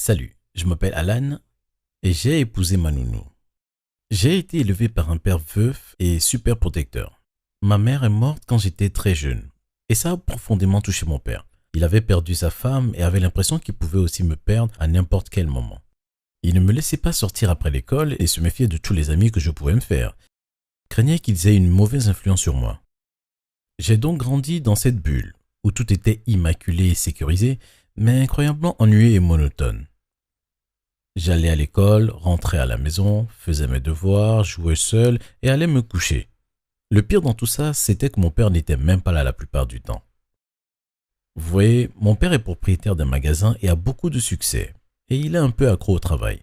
Salut, je m'appelle Alan et j'ai épousé ma nounou. J'ai été élevé par un père veuf et super protecteur. Ma mère est morte quand j'étais très jeune et ça a profondément touché mon père. Il avait perdu sa femme et avait l'impression qu'il pouvait aussi me perdre à n'importe quel moment. Il ne me laissait pas sortir après l'école et se méfiait de tous les amis que je pouvais me faire. Il craignait qu'ils aient une mauvaise influence sur moi. J'ai donc grandi dans cette bulle où tout était immaculé et sécurisé, mais incroyablement ennuyé et monotone. J'allais à l'école, rentrais à la maison, faisais mes devoirs, jouais seul et allais me coucher. Le pire dans tout ça, c'était que mon père n'était même pas là la plupart du temps. Vous voyez, mon père est propriétaire d'un magasin et a beaucoup de succès, et il est un peu accro au travail.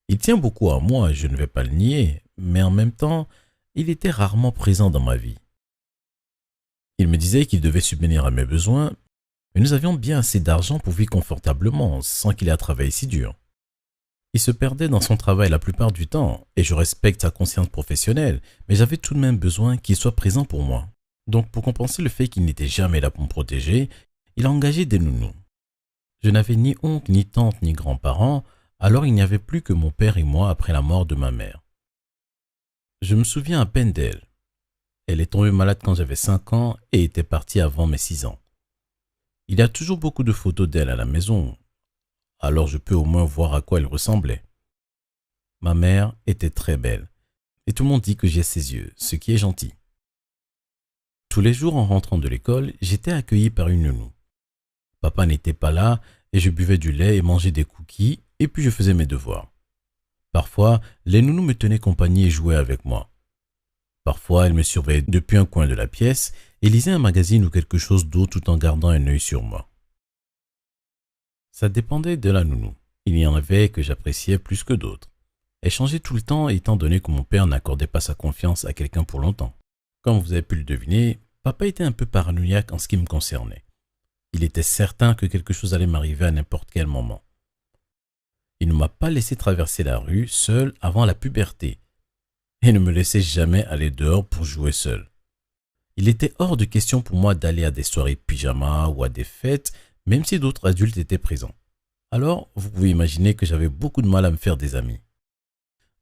Il tient beaucoup à moi, je ne vais pas le nier, mais en même temps, il était rarement présent dans ma vie. Il me disait qu'il devait subvenir à mes besoins, mais nous avions bien assez d'argent pour vivre confortablement, sans qu'il ait à travailler si dur. Il se perdait dans son travail la plupart du temps, et je respecte sa conscience professionnelle, mais j'avais tout de même besoin qu'il soit présent pour moi. Donc pour compenser le fait qu'il n'était jamais là pour me protéger, il a engagé des nounous. Je n'avais ni oncle, ni tante, ni grands-parents, alors il n'y avait plus que mon père et moi après la mort de ma mère. Je me souviens à peine d'elle. Elle est tombée malade quand j'avais 5 ans et était partie avant mes 6 ans. Il y a toujours beaucoup de photos d'elle à la maison, alors je peux au moins voir à quoi elle ressemblait. Ma mère était très belle, et tout le monde dit que j'ai ses yeux, ce qui est gentil. Tous les jours en rentrant de l'école, j'étais accueilli par une nounou. Papa n'était pas là, et je buvais du lait et mangeais des cookies, et puis je faisais mes devoirs. Parfois, les nounous me tenaient compagnie et jouaient avec moi. Parfois, elles me surveillaient depuis un coin de la pièce et lisaient un magazine ou quelque chose d'autre tout en gardant un œil sur moi. Ça dépendait de la nounou. Il y en avait que j'appréciais plus que d'autres. Elle changeait tout le temps étant donné que mon père n'accordait pas sa confiance à quelqu'un pour longtemps. Comme vous avez pu le deviner, papa était un peu paranoïaque en ce qui me concernait. Il était certain que quelque chose allait m'arriver à n'importe quel moment. Il ne m'a pas laissé traverser la rue seul avant la puberté et ne me laissait jamais aller dehors pour jouer seul. Il était hors de question pour moi d'aller à des soirées pyjama ou à des fêtes, même si d'autres adultes étaient présents. Alors, vous pouvez imaginer que j'avais beaucoup de mal à me faire des amis.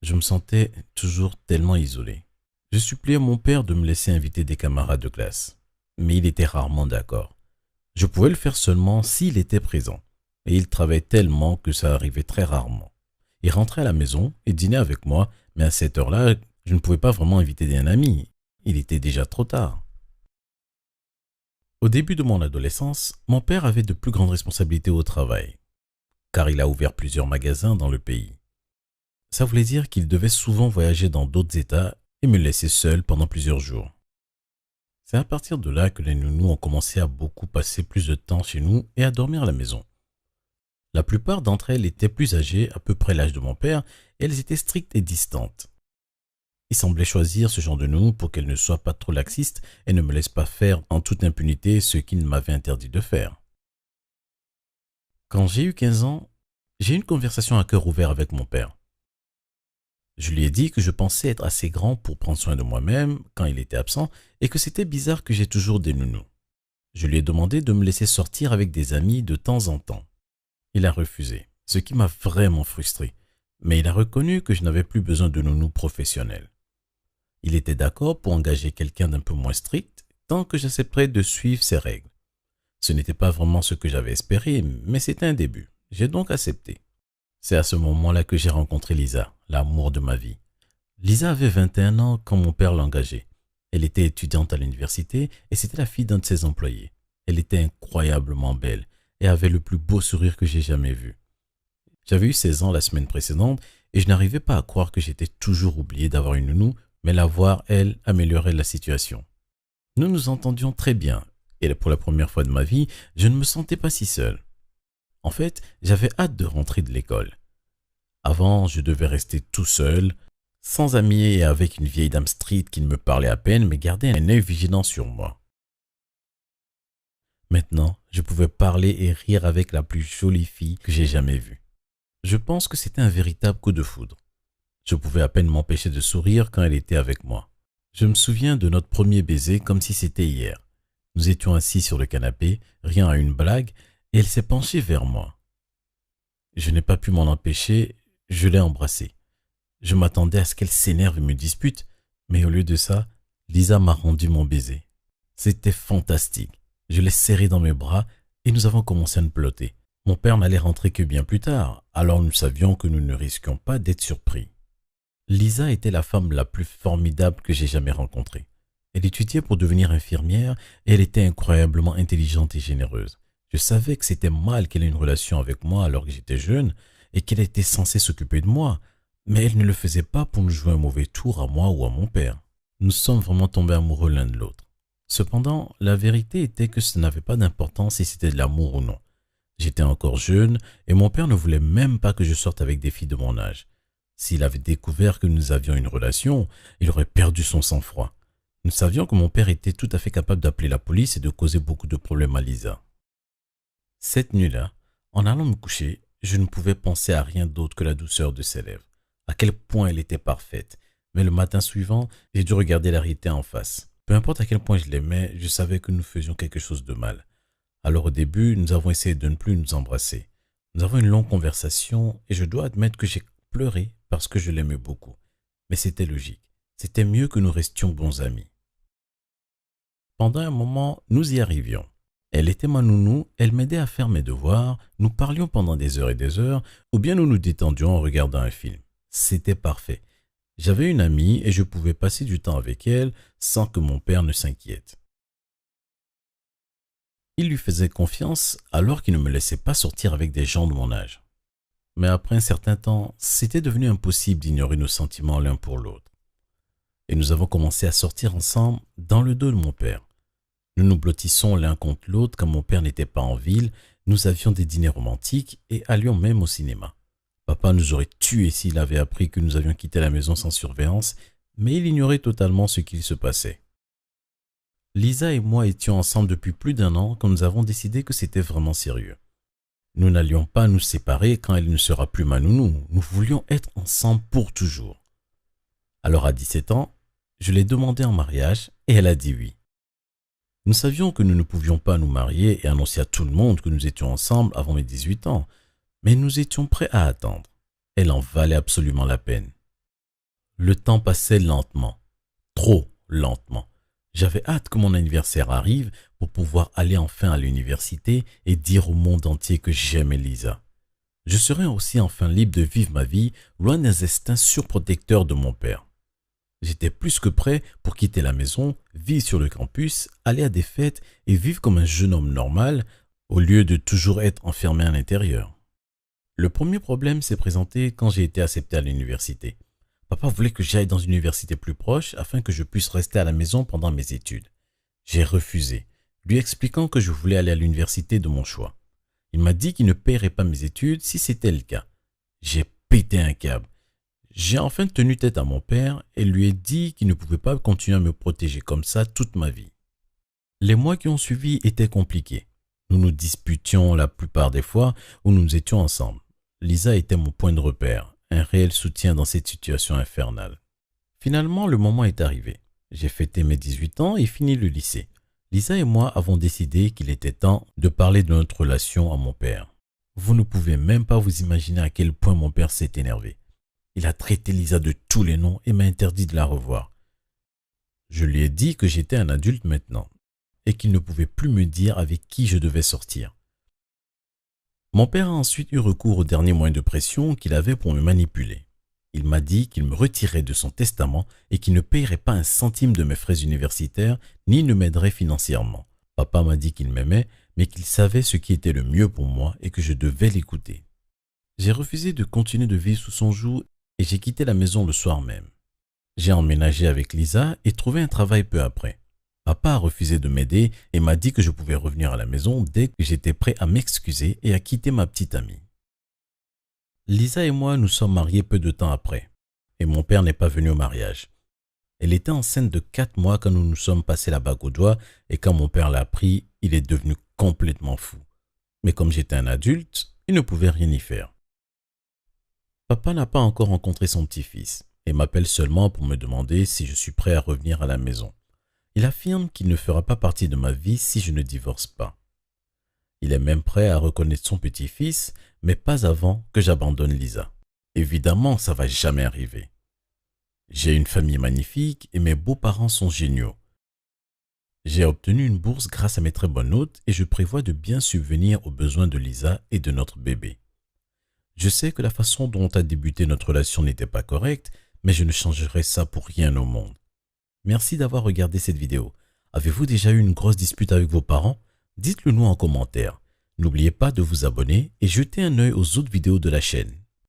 Je me sentais toujours tellement isolé. Je suppliais mon père de me laisser inviter des camarades de classe, mais il était rarement d'accord. Je pouvais le faire seulement s'il était présent, et il travaillait tellement que ça arrivait très rarement. Il rentrait à la maison et dînait avec moi, mais à cette heure-là, je ne pouvais pas vraiment inviter un ami. Il était déjà trop tard. Au début de mon adolescence, mon père avait de plus grandes responsabilités au travail, car il a ouvert plusieurs magasins dans le pays. Ça voulait dire qu'il devait souvent voyager dans d'autres États et me laisser seul pendant plusieurs jours. C'est à partir de là que les nounous ont commencé à beaucoup passer plus de temps chez nous et à dormir à la maison. La plupart d'entre elles étaient plus âgées, à peu près l'âge de mon père, et elles étaient strictes et distantes. Il semblait choisir ce genre de nounou pour qu'elle ne soit pas trop laxiste et ne me laisse pas faire en toute impunité ce qu'il m'avait interdit de faire. Quand j'ai eu 15 ans, j'ai eu une conversation à cœur ouvert avec mon père. Je lui ai dit que je pensais être assez grand pour prendre soin de moi-même quand il était absent et que c'était bizarre que j'ai toujours des nounous. Je lui ai demandé de me laisser sortir avec des amis de temps en temps. Il a refusé, ce qui m'a vraiment frustré, mais il a reconnu que je n'avais plus besoin de nounou professionnel. Il était d'accord pour engager quelqu'un d'un peu moins strict tant que j'accepterais de suivre ses règles. Ce n'était pas vraiment ce que j'avais espéré, mais c'était un début. J'ai donc accepté. C'est à ce moment-là que j'ai rencontré Lisa, l'amour de ma vie. Lisa avait 21 ans quand mon père l'a engagée. Elle était étudiante à l'université et c'était la fille d'un de ses employés. Elle était incroyablement belle et avait le plus beau sourire que j'ai jamais vu. J'avais eu 16 ans la semaine précédente et je n'arrivais pas à croire que j'étais toujours oublié d'avoir une nounou, mais la voir, elle, améliorait la situation. Nous nous entendions très bien et pour la première fois de ma vie, je ne me sentais pas si seul. En fait, j'avais hâte de rentrer de l'école. Avant, je devais rester tout seul, sans amis et avec une vieille dame street qui ne me parlait à peine mais gardait un œil vigilant sur moi. Maintenant, je pouvais parler et rire avec la plus jolie fille que j'ai jamais vue. Je pense que c'était un véritable coup de foudre. Je pouvais à peine m'empêcher de sourire quand elle était avec moi. Je me souviens de notre premier baiser comme si c'était hier. Nous étions assis sur le canapé, riant à une blague, et elle s'est penchée vers moi. Je n'ai pas pu m'en empêcher, je l'ai embrassée. Je m'attendais à ce qu'elle s'énerve et me dispute, mais au lieu de ça, Lisa m'a rendu mon baiser. C'était fantastique. Je l'ai serrée dans mes bras et nous avons commencé à nous peloter. Mon père n'allait rentrer que bien plus tard, alors nous savions que nous ne risquions pas d'être surpris. Lisa était la femme la plus formidable que j'ai jamais rencontrée. Elle étudiait pour devenir infirmière et elle était incroyablement intelligente et généreuse. Je savais que c'était mal qu'elle ait une relation avec moi alors que j'étais jeune et qu'elle était censée s'occuper de moi, mais elle ne le faisait pas pour nous jouer un mauvais tour à moi ou à mon père. Nous sommes vraiment tombés amoureux l'un de l'autre. Cependant, la vérité était que ce n'avait pas d'importance si c'était de l'amour ou non. J'étais encore jeune et mon père ne voulait même pas que je sorte avec des filles de mon âge. S'il avait découvert que nous avions une relation, il aurait perdu son sang-froid. Nous savions que mon père était tout à fait capable d'appeler la police et de causer beaucoup de problèmes à Lisa. Cette nuit-là, en allant me coucher, je ne pouvais penser à rien d'autre que la douceur de ses lèvres, à quel point elle était parfaite. Mais le matin suivant, j'ai dû regarder la réalité en face. Peu importe à quel point je l'aimais, je savais que nous faisions quelque chose de mal. Alors au début, nous avons essayé de ne plus nous embrasser. Nous avons eu une longue conversation et je dois admettre que j'ai pleuré parce que je l'aimais beaucoup. Mais c'était logique. C'était mieux que nous restions bons amis. Pendant un moment, nous y arrivions. Elle était ma nounou, elle m'aidait à faire mes devoirs, nous parlions pendant des heures et des heures, ou bien nous nous détendions en regardant un film. C'était parfait. J'avais une amie et je pouvais passer du temps avec elle sans que mon père ne s'inquiète. Il lui faisait confiance alors qu'il ne me laissait pas sortir avec des gens de mon âge. Mais après un certain temps, c'était devenu impossible d'ignorer nos sentiments l'un pour l'autre. Et nous avons commencé à sortir ensemble dans le dos de mon père. Nous nous blottissions l'un contre l'autre quand mon père n'était pas en ville, nous avions des dîners romantiques et allions même au cinéma. Papa nous aurait tués s'il avait appris que nous avions quitté la maison sans surveillance, mais il ignorait totalement ce qu'il se passait. Lisa et moi étions ensemble depuis plus d'1 an quand nous avons décidé que c'était vraiment sérieux. Nous n'allions pas nous séparer quand elle ne sera plus ma nounou, nous voulions être ensemble pour toujours. Alors à 17 ans, je l'ai demandé en mariage et elle a dit oui. Nous savions que nous ne pouvions pas nous marier et annoncer à tout le monde que nous étions ensemble avant mes 18 ans, mais nous étions prêts à attendre. Elle en valait absolument la peine. Le temps passait lentement, trop lentement. J'avais hâte que mon anniversaire arrive pour pouvoir aller enfin à l'université et dire au monde entier que j'aimais Lisa. Je serais aussi enfin libre de vivre ma vie loin des instincts surprotecteurs de mon père. J'étais plus que prêt pour quitter la maison, vivre sur le campus, aller à des fêtes et vivre comme un jeune homme normal au lieu de toujours être enfermé à l'intérieur. Le premier problème s'est présenté quand j'ai été accepté à l'université. Papa voulait que j'aille dans une université plus proche afin que je puisse rester à la maison pendant mes études. J'ai refusé, lui expliquant que je voulais aller à l'université de mon choix. Il m'a dit qu'il ne paierait pas mes études si c'était le cas. J'ai pété un câble. J'ai enfin tenu tête à mon père et lui ai dit qu'il ne pouvait pas continuer à me protéger comme ça toute ma vie. Les mois qui ont suivi étaient compliqués. Nous nous disputions la plupart des fois où nous étions ensemble. Lisa était mon point de repère, un réel soutien dans cette situation infernale. Finalement, le moment est arrivé. J'ai fêté mes 18 ans et fini le lycée. Lisa et moi avons décidé qu'il était temps de parler de notre relation à mon père. Vous ne pouvez même pas vous imaginer à quel point mon père s'est énervé. Il a traité Lisa de tous les noms et m'a interdit de la revoir. Je lui ai dit que j'étais un adulte maintenant et qu'il ne pouvait plus me dire avec qui je devais sortir. Mon père a ensuite eu recours au dernier moyen de pression qu'il avait pour me manipuler. Il m'a dit qu'il me retirerait de son testament et qu'il ne payerait pas un centime de mes frais universitaires ni ne m'aiderait financièrement. Papa m'a dit qu'il m'aimait, mais qu'il savait ce qui était le mieux pour moi et que je devais l'écouter. J'ai refusé de continuer de vivre sous son joug et j'ai quitté la maison le soir même. J'ai emménagé avec Lisa et trouvé un travail peu après. Papa a refusé de m'aider et m'a dit que je pouvais revenir à la maison dès que j'étais prêt à m'excuser et à quitter ma petite amie. Lisa et moi nous sommes mariés peu de temps après et mon père n'est pas venu au mariage. Elle était enceinte de 4 mois quand nous nous sommes passés la bague au doigt et quand mon père l'a appris, il est devenu complètement fou. Mais comme j'étais un adulte, il ne pouvait rien y faire. Papa n'a pas encore rencontré son petit-fils et m'appelle seulement pour me demander si je suis prêt à revenir à la maison. Il affirme qu'il ne fera pas partie de ma vie si je ne divorce pas. Il est même prêt à reconnaître son petit-fils, mais pas avant que j'abandonne Lisa. Évidemment, ça va jamais arriver. J'ai une famille magnifique et mes beaux-parents sont géniaux. J'ai obtenu une bourse grâce à mes très bonnes notes et je prévois de bien subvenir aux besoins de Lisa et de notre bébé. Je sais que la façon dont a débuté notre relation n'était pas correcte, mais je ne changerai ça pour rien au monde. Merci d'avoir regardé cette vidéo. Avez-vous déjà eu une grosse dispute avec vos parents? Dites-le nous en commentaire. N'oubliez pas de vous abonner et jeter un œil aux autres vidéos de la chaîne.